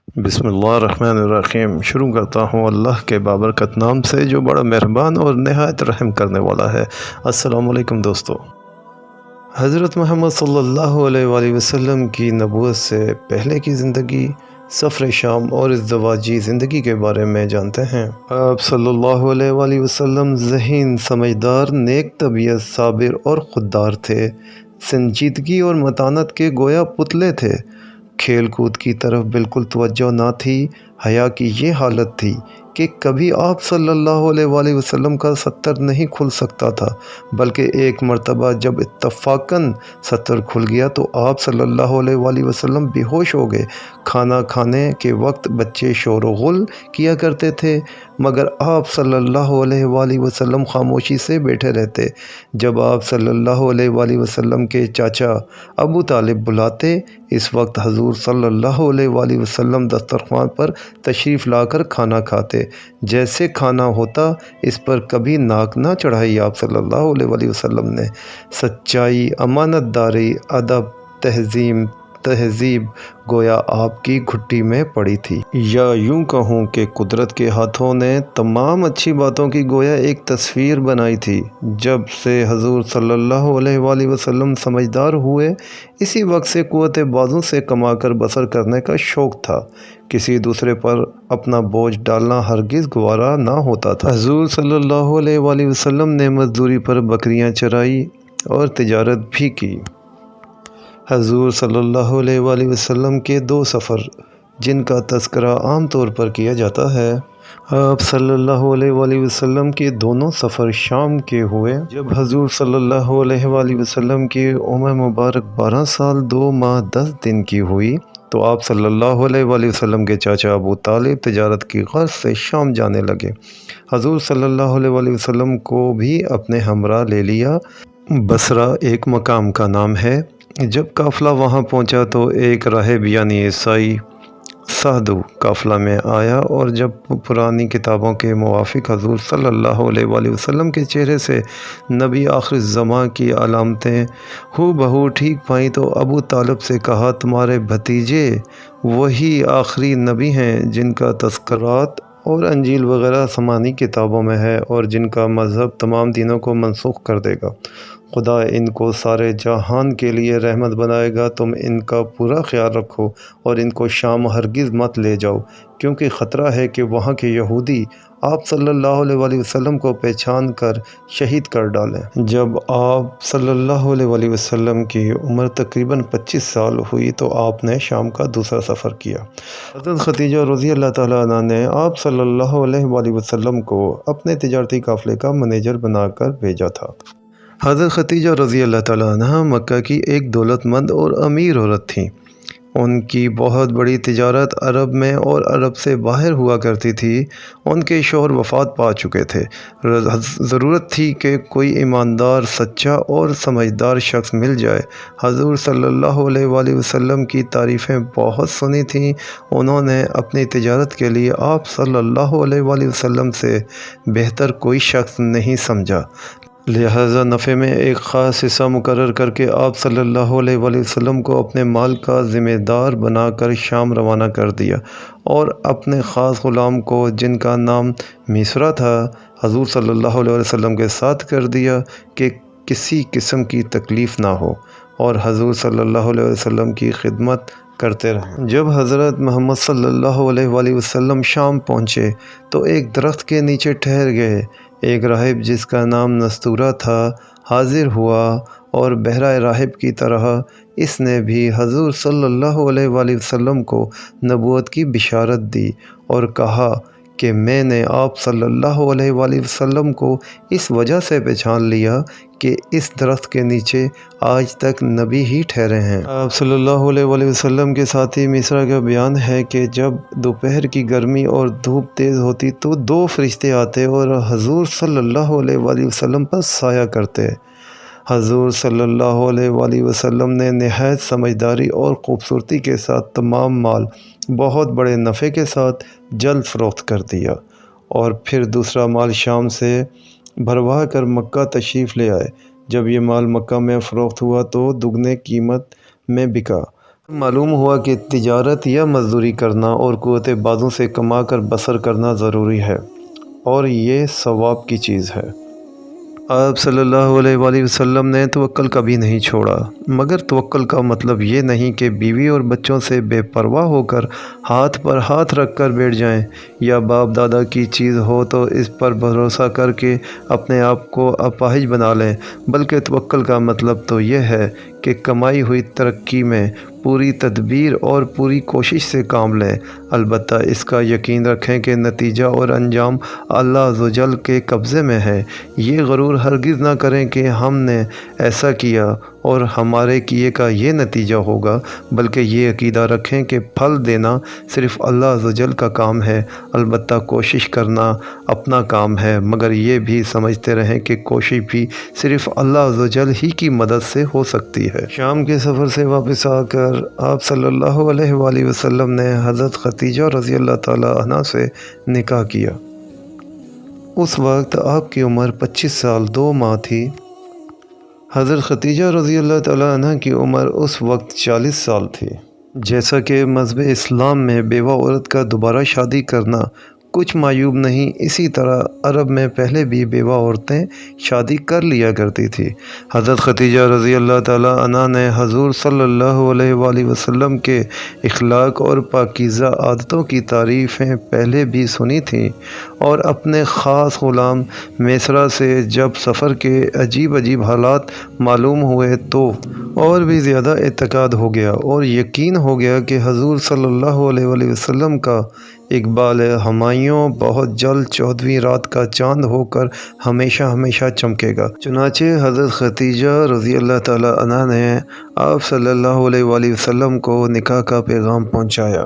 बिस्मिल्लाहिर्रहमानिर्रहीम। शुरू करता हूँ अल्लाह के बाबरकत नाम से जो बड़ा मेहरबान और नहायत रहम करने वाला है। अस्सलामु अलैकुम दोस्तों। हज़रत मोहम्मद सल्लल्लाहु अलैहि वसल्लम की नबूवत से पहले की ज़िंदगी, सफ़र शाम और इज़्दवाजी ज़िंदगी के बारे में जानते हैं। आप सल्लल्लाहु अलैहि वसल्लम ज़हीन, समझदार, नेक तबीयत, साबिर और खुददार थे। संजीदगी और मतानत के गोया पुतले थे। खेल कूद की तरफ बिल्कुल तवज्जो ना थी। हया की ये हालत थी कि कभी आप सल्लल्लाहु अलैहि वसल्लम का सत्तर नहीं खुल सकता था, बल्कि एक मर्तबा जब इत्तफ़ाक़न सत्तर खुल गया तो आप सल्लल्लाहु अलैहि वसल्लम बेहोश हो गए। खाना खाने के वक्त बच्चे शोर व गुल किया करते थे, मगर आप सल्लल्लाहु अलैहि वसल्लम खामोशी से बैठे रहते। जब आप सल्लल्लाहु अलैहि वसल्लम के चाचा अबू तालिब बुलाते, इस वक्त हजूर सल्लल्लाहु अलैहि वसल्लम दस्तरख्वान पर तशरीफ़ लाकर खाना खाते। जैसे खाना होता, इस पर कभी नाक ना चढ़ाई आप सल्लल्लाहु अलैहि वसल्लम ने। सच्चाई, अमानतदारी, अदब, तहज़ीब गोया आपकी घुट्टी में पड़ी थी, या यूं कहूँ कि कुदरत के हाथों ने तमाम अच्छी बातों की गोया एक तस्वीर बनाई थी। जब से हजूर सल्लल्लाहु अलैहि वसल्लम समझदार हुए, इसी वक्त से कुव्वत बाजू से कमाकर बसर करने का शौक़ था। किसी दूसरे पर अपना बोझ डालना हरगिज़ गवारा ना होता था। हजूर सल्लल्लाहु अलैहि वसल्लम ने मजदूरी पर बकरियां चराई और तिजारत भी की। हजूर सल्लल्लाहु अलैहि वसल्लम के दो सफ़र, जिनका तज़किरा आम तौर पर किया जाता है। आप सल्लल्लाहु अलैहि वसल्लम के दोनों सफ़र शाम के हुए। जब हजूर सल्लल्लाहु अलैहि वसल्लम की उम्र मुबारक 12 साल 2 माह 10 दिन की हुई तो आप सल्लल्लाहु अलैहि वसल्लम के चाचा अबू तालिब तिजारत की गर्ज से शाम जाने लगे। हजूर सल्लल्लाहु अलैहि वसल्लम को भी अपने हमरा ले लिया। बसरा एक मकाम का नाम है। जब काफ़िला वहाँ पहुँचा तो एक राहिब यानी ईसाई साधु काफ़िला में आया, और जब पुरानी किताबों के मुवाफिक हजूर सल्लल्लाहु अलैहि वसल्लम के चेहरे से नबी आखिर ज़मा की अलामतें हू बहू ठीक पाई तो अबू तालिब से कहा, तुम्हारे भतीजे वही आखिरी नबी हैं जिनका तज़किरात और अंजील वगैरह आसमानी किताबों में है और जिनका मज़हब तमाम दीनों को मनसूख कर देगा। खुदा इनको सारे जहान के लिए रहमत बनाएगा। तुम इनका पूरा ख्याल रखो और इनको शाम हरगिज़ मत ले जाओ, क्योंकि ख़तरा है कि वहाँ के यहूदी आप सल्लल्लाहु अलैहि वसल्लम को पहचान कर शहीद कर डालें। जब आप सल्लल्लाहु अलैहि वसल्लम की उम्र तकरीबन 25 साल हुई तो आपने शाम का दूसरा सफ़र किया। हज़रत खदीजा रज़ी अल्लाह ताला अन्हा ने आप सल्लल्लाहु अलैहि वसल्लम को अपने तिजारती काफ़िले का मैनेजर बनाकर भेजा था। हज़रत खदीजा रज़ी अल्लाह ताला अन्हा मक्का की एक दौलतमंद और अमीर औरत थीं। उनकी बहुत बड़ी तिजारत अरब में और अरब से बाहर हुआ करती थी। उनके शौहर वफ़ात पा चुके थे। ज़रूरत थी कि कोई ईमानदार, सच्चा और समझदार शख्स मिल जाए। हजूर सल्लल्लाहु अलैहि वसल्लम की तारीफ़ें बहुत सुनी थीं। उन्होंने अपनी तिजारत के लिए आप सल्लल्लाहु अलैहि वसल्लम से बेहतर कोई शख्स नहीं समझा, लिहाजा नफ़े में एक ख़ास हिस्सा मुकर्रर करके आप सल्लल्लाहु अलैहि वसल्लम को अपने माल का ज़िम्मेदार बनाकर शाम रवाना कर दिया, और अपने ख़ास ग़ुलाम को, जिनका नाम मिसरा था, हजूर सल्लल्लाहु अलैहि वसल्लम के साथ कर दिया कि किसी किस्म की तकलीफ़ ना हो और हजूर सल्लल्लाहु अलैहि वसल्लम की खिदमत करते रहें। जब हज़रत मोहम्मद सल्लल्लाहु अलैहि वसल्लम शाम पहुँचे तो एक दरख्त के नीचे ठहर गए। एक राहिब जिसका नाम नस्तूरा था हाजिर हुआ, और बहरा राहिब की तरह इसने भी हजूर सल्लल्लाहु अलैहि वसल्लम को नबूवत की बिशारत दी और कहा कि मैंने आप सल्लल्लाहु अलैहि वसल्लम को इस वजह से पहचान लिया कि इस दरख्त के नीचे आज तक नबी ही ठहरे हैं। आप सल्लल्लाहु अलैहि वसल्लम के साथी मिसरा का बयान है कि जब दोपहर की गर्मी और धूप तेज़ होती तो 2 फरिश्ते आते और हजूर सल्लल्लाहु अलैहि वसल्लम पर साया करते। हजूर सल्लल्लाहु अलैहि वसल्लम ने नहायत समझदारी और ख़ूबसूरती के साथ तमाम माल बहुत बड़े नफ़े के साथ जल्द फ़रोख्त कर दिया, और फिर दूसरा माल शाम से भरवा कर मक्का तशरीफ़ ले आए। जब ये माल मक्का में फ़रोख्त हुआ तो दुगने कीमत में बिका। معلوم ہوا کہ تجارت یا مزدوری کرنا اور قوت بازو سے کما کر بسر کرنا ضروری ہے اور یہ ثواب کی چیز ہے۔ آپ صلی اللہ علیہ وآلہ وسلم نے توکل کبھی نہیں چھوڑا، مگر توکل کا مطلب یہ نہیں کہ بیوی اور بچوں سے بے پرواہ ہو کر ہاتھ پر ہاتھ رکھ کر بیٹھ جائیں، یا باپ دادا کی چیز ہو تو اس پر بھروسہ کر کے اپنے آپ کو اپاہج بنا لیں، بلکہ توکل کا مطلب تو یہ ہے کہ کمائی ہوئی ترقی میں پوری تدبیر اور پوری کوشش سے کام لیں، البتہ اس کا یقین رکھیں کہ نتیجہ اور انجام اللہ عز و جل کے قبضے میں ہے۔ یہ غرور ہرگز نہ کریں کہ ہم نے ایسا کیا اور ہمارے کیے کا یہ نتیجہ ہوگا، بلکہ یہ عقیدہ رکھیں کہ پھل دینا صرف اللہ عز و جل کا کام ہے، البتہ کوشش کرنا اپنا کام ہے، مگر یہ بھی سمجھتے رہیں کہ کوشش بھی صرف اللہ عز و جل ہی کی مدد سے ہو سکتی ہے۔ شام کے سفر سے واپس آ کر آپ صلی اللہ علیہ وآلہ وسلم نے حضرت خدیجہ رضی اللہ تعالی عنہ سے نکاح کیا۔ اس وقت آپ کی عمر 25 سال 2 ماہ تھی۔ حضرت خدیجہ رضی اللہ تعالی عنہ کی عمر اس وقت 40 سال تھی۔ جیسا کہ مذہب اسلام میں بیوہ عورت کا دوبارہ شادی کرنا کچھ معیوب نہیں، اسی طرح عرب میں پہلے بھی بیوہ عورتیں شادی کر لیا کرتی تھی۔ حضرت خدیجہ رضی اللہ تعالی عنہ نے حضور صلی اللہ علیہ وآلہ وسلم کے اخلاق اور پاکیزہ عادتوں کی تعریفیں پہلے بھی سنی تھیں، اور اپنے خاص غلام میسرہ سے جب سفر کے عجیب عجیب حالات معلوم ہوئے تو اور بھی زیادہ اعتقاد ہو گیا اور یقین ہو گیا کہ حضور صلی اللہ علیہ وآلہ وسلم کا اقبال ہمایوں بہت جلد 14ویں رات کا چاند ہو کر ہمیشہ ہمیشہ چمکے گا۔ چنانچہ حضرت خدیجہ رضی اللہ تعالی عنہ نے آپ صلی اللہ علیہ وآلہ وسلم کو نکاح کا پیغام پہنچایا،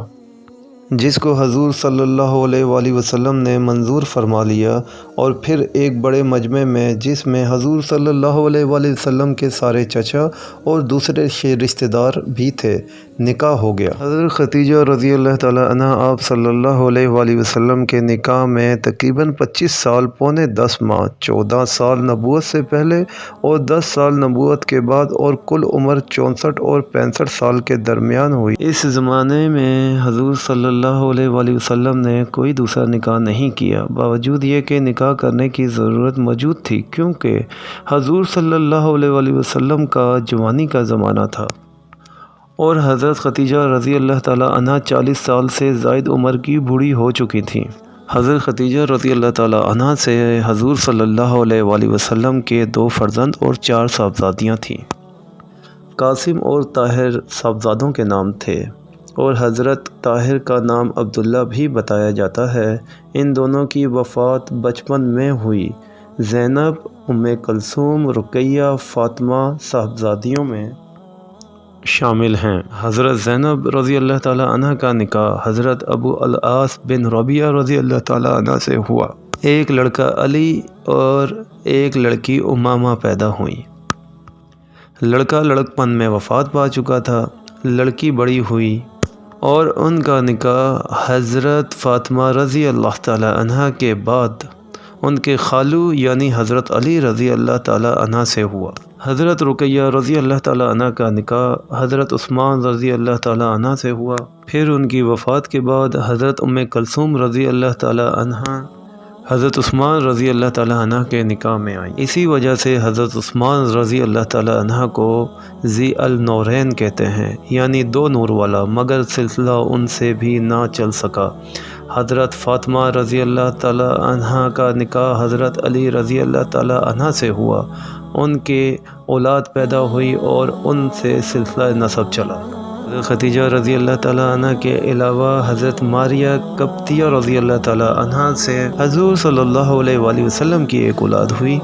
جس کو حضور صلی اللہ علیہ وآلہ وسلم نے منظور فرما لیا، اور پھر ایک بڑے مجمع میں جس میں حضور صلی اللہ علیہ وآلہ وسلم کے سارے چچا اور دوسرے رشتہ دار بھی تھے، نکاح ہو گیا۔ حضرت خدیجہ رضی اللہ تعالی عنہ آپ صلی اللہ علیہ وآلہ وسلم کے نکاح میں تقریباً 25 سال پونے 10 ماہ، 14 سال نبوت سے پہلے اور 10 سال نبوت کے بعد، اور کل عمر 64 اور 65 سال کے درمیان ہوئی۔ اس زمانے میں حضور صلی اللہ علیہ وآلہ وسلم نے کوئی دوسرا نکاح نہیں کیا، باوجود یہ کہ نکاح کرنے کی ضرورت موجود تھی، کیونکہ حضور صلی اللہ علیہ وآلہ وسلم کا جوانی کا زمانہ تھا، اور حضرت خدیجہ رضی اللہ تعالی عنہ 40 سال سے زائد عمر کی بوڑھی ہو چکی تھیں۔ حضرت خدیجہ رضی اللہ تعالی عنہ سے حضور صلی اللہ علیہ وآلہ وسلم کے 2 فرزند اور 4 صاحبزادیاں تھیں۔ قاسم اور طاہر صاحبزادوں کے نام تھے، اور حضرت طاہر کا نام عبداللہ بھی بتایا جاتا ہے۔ ان دونوں کی وفات بچپن میں ہوئی۔ زینب، ام کلثوم، رقیہ، فاطمہ صاحبزادیوں میں شامل ہیں۔ حضرت زینب رضی اللہ تعالی عنہ کا نکاح حضرت ابو العاص بن ربیعہ رضی اللہ تعالی عنہ سے ہوا۔ ایک لڑکا علی اور ایک لڑکی امامہ پیدا ہوئیں۔ لڑکا لڑکپن میں وفات پا چکا تھا، لڑکی بڑی ہوئی، اور ان کا نکاح حضرت فاطمہ رضی اللہ تعالی عنہ کے بعد ان کے خالو یعنی حضرت علی رضی اللہ تعالی عنہ سے ہوا۔ حضرت رقیہ رضی اللہ تعالی عنہ کا نکاح حضرت عثمان رضی اللہ تعالی عنہ سے ہوا۔ پھر ان کی وفات کے بعد حضرت ام کلثوم رضی اللہ تعالی عنہ حضرت عثمان رضی اللہ تعالی عنہ کے نکاح میں آئیں۔ اسی وجہ سے حضرت عثمان رضی اللہ تعالی عنہ کو ذی النورین کہتے ہیں، یعنی 2 نور والا، مگر سلسلہ ان سے بھی نہ چل سکا۔ حضرت فاطمہ رضی اللہ تعالی عنہ کا نکاح حضرت علی رضی اللہ تعالی عنہ سے ہوا۔ ان کے اولاد پیدا ہوئی اور ان سے سلسلہ نسب چلا۔ حضرت خدیجہ رضی اللہ تعالی عنہ کے علاوہ حضرت ماریہ قبطیہ رضی اللہ تعالی عنہ سے حضور صلی اللہ علیہ وآلہ وسلم کی ایک اولاد ہوئی،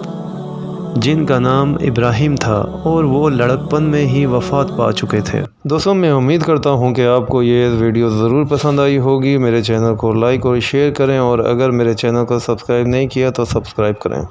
جن کا نام ابراہیم تھا، اور وہ لڑکپن میں ہی وفات پا چکے تھے۔ دوستوں، میں امید کرتا ہوں کہ آپ کو یہ ویڈیو ضرور پسند آئی ہوگی۔ میرے چینل کو لائک اور شیئر کریں، اور اگر میرے چینل کو سبسکرائب نہیں کیا تو سبسکرائب کریں۔